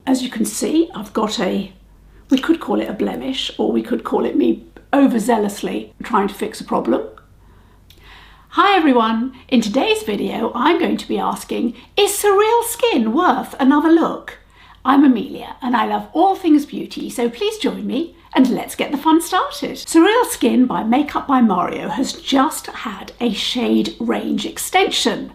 As you can see, I've got we could call it a blemish, or we could call it me overzealously trying to fix a problem. Hi everyone, in today's video I'm going to be asking, is Surrealskin worth another look? I'm Amelia and I love all things beauty, so please join me and let's get the fun started. Surrealskin by Makeup by Mario has just had a shade range extension.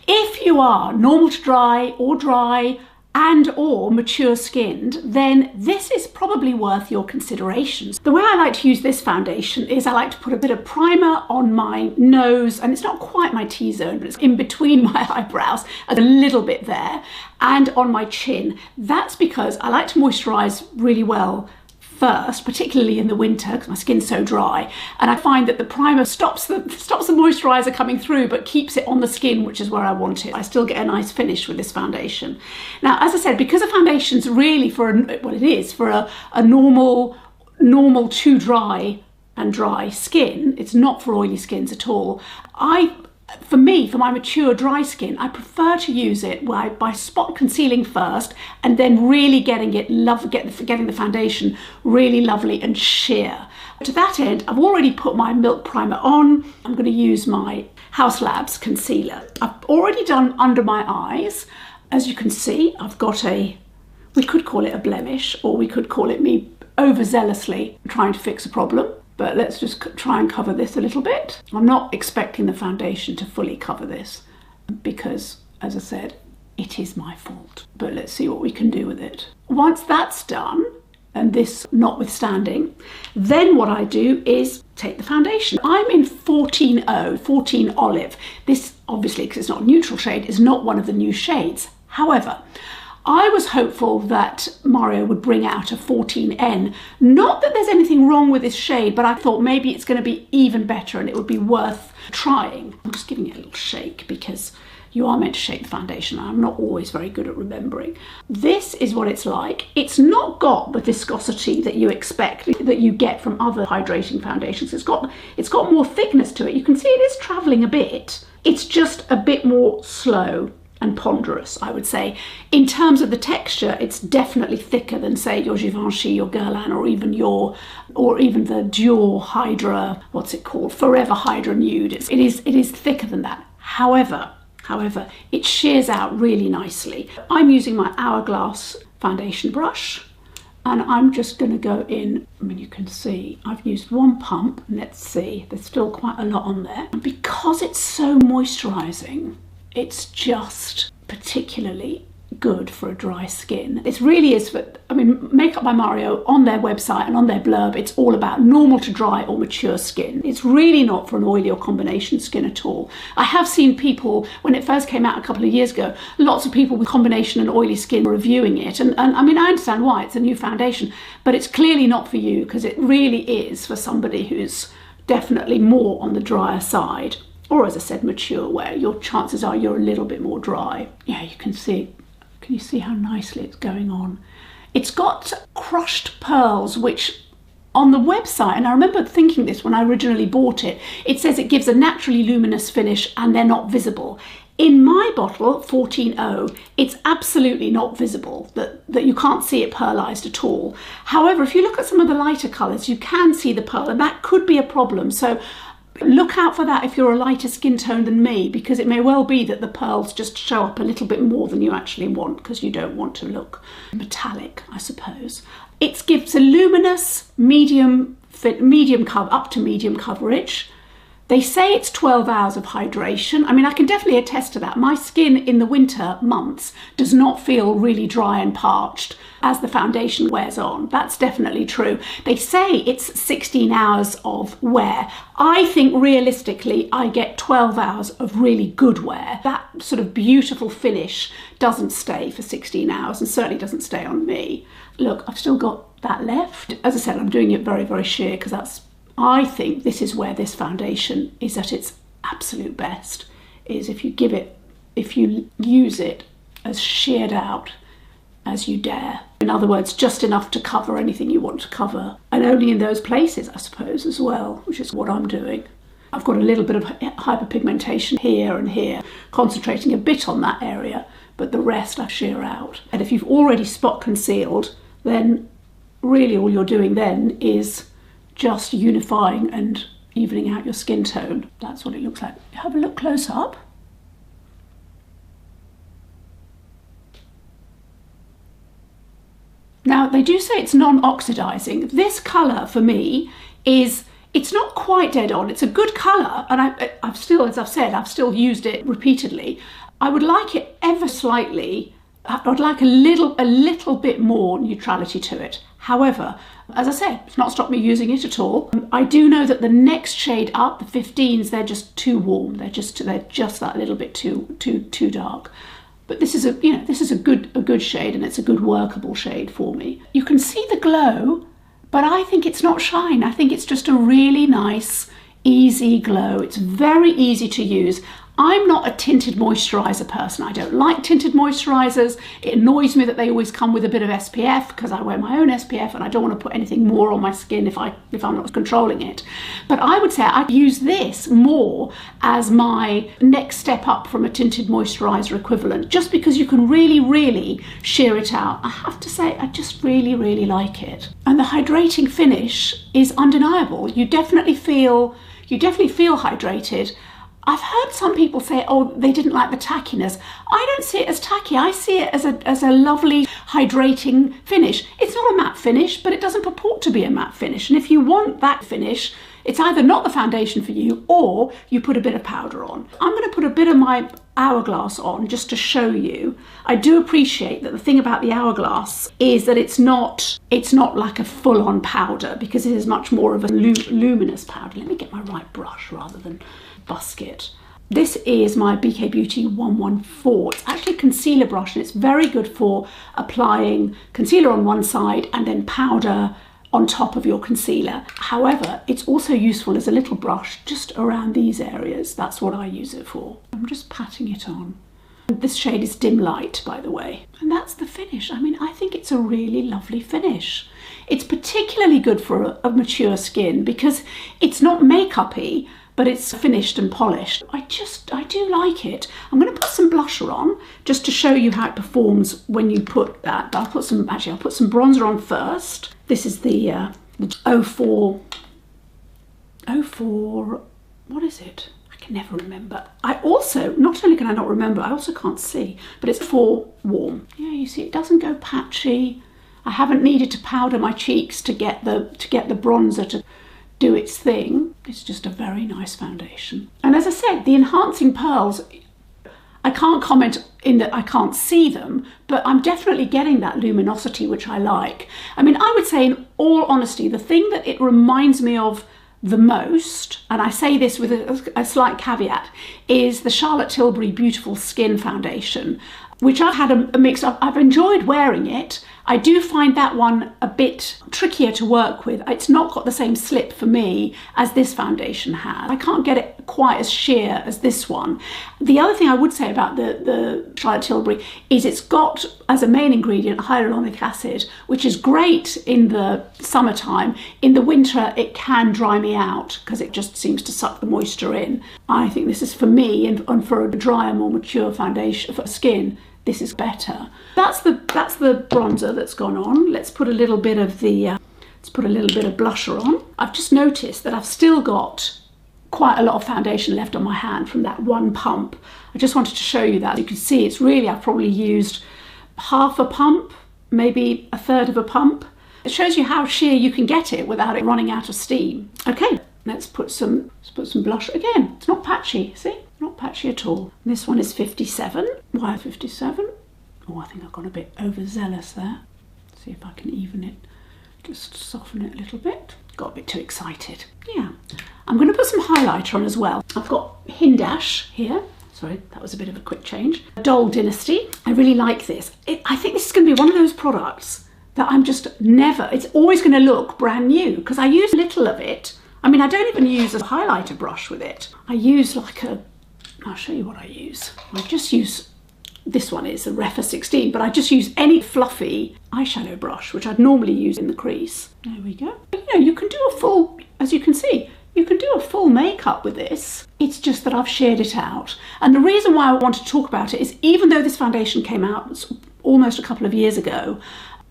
If you are normal to dry or dry and or mature skinned, then this is probably worth your considerations. The way I like to use this foundation is I like to put a bit of primer on my nose, and it's not quite my T-zone, but it's in between my eyebrows, a little bit there, and on my chin. That's because I like to moisturize really well first, particularly in the winter because my skin's so dry, and I find that the primer stops the moisturizer coming through but keeps it on the skin, which is where I want it. I still get a nice finish with this foundation. Now, as I said, because a foundation's really for a normal to dry and dry skin, it's not for oily skins at all. For my mature dry skin, I prefer to use it by spot concealing first and then really getting the foundation really lovely and sheer. To that end, I've already put my milk primer on. I'm going to use my Hauslabs Concealer. I've already done under my eyes. As you can see, I've got we could call it a blemish, or we could call it me overzealously trying to fix a problem. But let's just try and cover this a little bit. I'm not expecting the foundation to fully cover this because, as I said, it is my fault. But let's see what we can do with it. Once that's done, and this notwithstanding, then what I do is take the foundation. I'm in 14 Olive. This, obviously, because it's not a neutral shade, is not one of the new shades. However, I was hopeful that Mario would bring out a 14N. Not that there's anything wrong with this shade, but I thought maybe it's going to be even better and it would be worth trying. I'm just giving it a little shake because you are meant to shake the foundation. I'm not always very good at remembering. This is what it's like. It's not got the viscosity that you expect, that you get from other hydrating foundations. It's got more thickness to it. You can see it is traveling a bit. It's just a bit more slow and ponderous, I would say. In terms of the texture, it's definitely thicker than, say, your Givenchy, your Guerlain, or even the Dior Hydra, what's it called? Forever Hydra Nude. It is thicker than that. However, it shears out really nicely. I'm using my Hourglass foundation brush, and I'm just going to go in. I mean, you can see I've used one pump. Let's see, there's still quite a lot on there. And because it's so moisturizing, it's just particularly good for a dry skin. It really is Makeup by Mario, on their website and on their blurb, it's all about normal to dry or mature skin. It's really not for an oily or combination skin at all. I have seen people, when it first came out a couple of years ago, lots of people with combination and oily skin reviewing it. And I mean, I understand why, it's a new foundation, but it's clearly not for you because it really is for somebody who's definitely more on the drier side. Or, as I said, mature, where your chances are you're a little bit more dry. Yeah, you can see. Can you see how nicely it's going on? It's got crushed pearls, which on the website, and I remember thinking this when I originally bought it, it says it gives a naturally luminous finish and they're not visible. In my bottle, 14O, it's absolutely not visible, that you can't see it pearlized at all. However, if you look at some of the lighter colours, you can see the pearl, and that could be a problem. So look out for that if you're a lighter skin tone than me, because it may well be that the pearls just show up a little bit more than you actually want because you don't want to look metallic, I suppose. It gives a luminous up to medium coverage. They say it's 12 hours of hydration. I mean, I can definitely attest to that. My skin in the winter months does not feel really dry and parched as the foundation wears on. That's definitely true. They say it's 16 hours of wear. I think realistically, I get 12 hours of really good wear. That sort of beautiful finish doesn't stay for 16 hours and certainly doesn't stay on me. Look, I've still got that left. As I said, I'm doing it very, very sheer because I think this is where this foundation is at its absolute best, is if you use it as sheared out as you dare. In other words, just enough to cover anything you want to cover, and only in those places, I suppose, as well, which is what I'm doing. I've got a little bit of hyperpigmentation here and here, concentrating a bit on that area, but the rest I sheer out. And if you've already spot concealed, then really all you're doing then is just unifying and evening out your skin tone. That's what it looks like. Have a look close up. Now, they do say it's non-oxidizing. This colour for me is, it's not quite dead on. It's a good colour, and I've still, as I've said, I've still used it repeatedly. I would like it ever slightly, I'd like a little bit more neutrality to it. However, as I say, it's not stopped me using it at all. I do know that the next shade up, the 15s, they're just too warm. They're just that little bit too dark. But this is a good shade, and it's a good workable shade for me. You can see the glow, but I think it's not shine. I think it's just a really nice, easy glow. It's very easy to use. I'm not a tinted moisturiser person. I don't like tinted moisturisers. It annoys me that they always come with a bit of SPF, because I wear my own SPF and I don't want to put anything more on my skin if I'm not controlling it. But I would say I use this more as my next step up from a tinted moisturiser equivalent, just because you can really sheer it out. I have to say, I just really like it. And the hydrating finish is undeniable. You definitely feel hydrated. I've heard some people say, oh, they didn't like the tackiness. I don't see it as tacky. I see it as a lovely hydrating finish. It's not a matte finish, but it doesn't purport to be a matte finish. And if you want that finish, it's either not the foundation for you, or you put a bit of powder on. I'm going to put a bit of my Hourglass on just to show you. I do appreciate that the thing about the Hourglass is that it's not like a full-on powder, because it is much more of a luminous powder. Let me get my right brush rather than busk it. This is my BK Beauty 114. It's actually a concealer brush, and it's very good for applying concealer on one side and then powder on top of your concealer. However, it's also useful as a little brush just around these areas. That's what I use it for. I'm just patting it on. This shade is Dim Light, by the way. And that's the finish. I mean, I think it's a really lovely finish. It's particularly good for a mature skin because it's not makeup-y, but it's finished and polished. I do like it. I'm going to put some blusher on just to show you how it performs when you put that. I'll put some bronzer on first. This is the 04, what is it? I can never remember. I also, not only can I not remember, I also can't see, but it's 4 Warm. Yeah, you see, it doesn't go patchy. I haven't needed to powder my cheeks to get the bronzer to do its thing. It's just a very nice foundation. And as I said, the enhancing pearls, I can't comment in that I can't see them, but I'm definitely getting that luminosity, which I like. I mean, I would say, in all honesty, the thing that it reminds me of the most, and I say this with a slight caveat, is the Charlotte Tilbury Beautiful Skin Foundation, which I've had a mix of. I've enjoyed wearing it. I do find that one a bit trickier to work with. It's not got the same slip for me as this foundation has. I can't get it quite as sheer as this one. The other thing I would say about the Charlotte Tilbury is it's got as a main ingredient hyaluronic acid, which is great in the summertime. In the winter, it can dry me out because it just seems to suck the moisture in. I think this is, for me, and for a drier, more mature foundation for skin, this is better. That's the bronzer that's gone on. Let's put a little bit of blusher on. I've just noticed that I've still got quite a lot of foundation left on my hand from that one pump. I just wanted to show you that. You can see it's really, I've probably used half a pump, maybe a third of a pump. It shows you how sheer you can get it without it running out of steam. Okay, let's put some blush. Again, it's not patchy, see? Not patchy at all. This one is 57. Why 57? Oh, I think I've gone a bit overzealous there. See if I can even it, just soften it a little bit. Got a bit too excited. Yeah, I'm going to put some highlighter on as well. I've got Hindash here. Sorry, that was a bit of a quick change. Dole Dynasty. I really like this. I think this is going to be one of those products that I'm just never, it's always going to look brand new because I use little of it. I mean, I don't even use a highlighter brush with it. I use I'll show you what I use. I just use, this one is a Refa 16, but I just use any fluffy eyeshadow brush, which I'd normally use in the crease. There we go. You know, you can do a full, as you can see, You can do a full makeup with this. It's just that I've shared it out. And the reason why I want to talk about it is, even though this foundation came out almost a couple of years ago,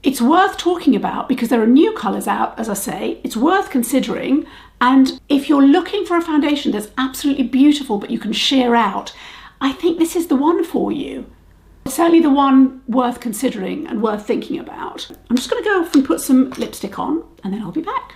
it's worth talking about because there are new colours out, as I say. It's worth considering. And if you're looking for a foundation that's absolutely beautiful but you can sheer out, I think this is the one for you. It's certainly the one worth considering and worth thinking about. I'm just going to go off and put some lipstick on and then I'll be back.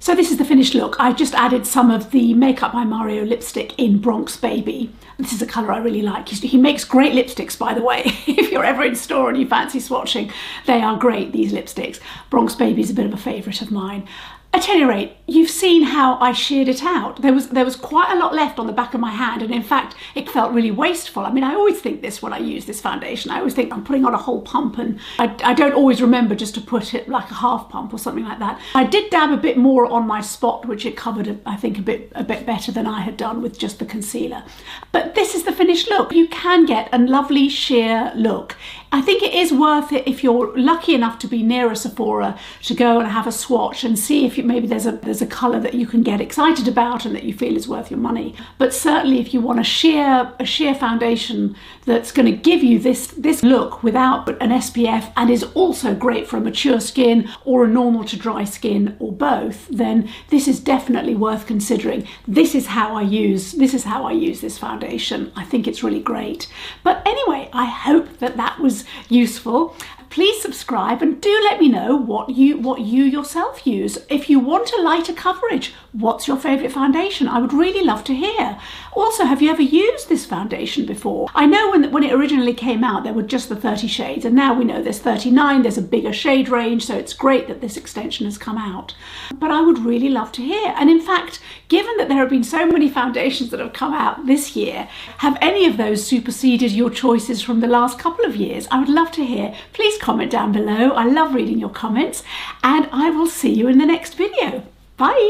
So this is the finished look. I just added some of the Makeup by Mario lipstick in Bronx Baby. This is a colour I really like. He makes great lipsticks, by the way. If you're ever in store and you fancy swatching, they are great, these lipsticks. Bronx Baby is a bit of a favourite of mine. At any rate, you've seen how I sheared it out. There was quite a lot left on the back of my hand, and in fact, it felt really wasteful. I mean, I always think this when I use this foundation. I always think I'm putting on a whole pump, and I don't always remember just to put it like a half pump or something like that. I did dab a bit more on my spot, which it covered, I think, a bit better than I had done with just the concealer. But this is the finished look. You can get a lovely sheer look. I think it is worth it if you're lucky enough to be near a Sephora to go and have a swatch and see if maybe there's a colour that you can get excited about and that you feel is worth your money. But certainly if you want a sheer foundation that's going to give you this look without an SPF and is also great for a mature skin or a normal to dry skin or both, then this is definitely worth considering. This is how I use this foundation. I think it's really great. But anyway, I hope that was useful. Please subscribe and do let me know what you yourself use. If you want a lighter coverage, what's your favourite foundation? I would really love to hear. Also, have you ever used this foundation before? I know when it originally came out, there were just the 30 shades, and now we know there's 39, there's a bigger shade range, so it's great that this extension has come out. But I would really love to hear. And in fact, given that there have been so many foundations that have come out this year, have any of those superseded your choices from the last couple of years? I would love to hear. Please comment down below. I love reading your comments, and I will see you in the next video. Bye.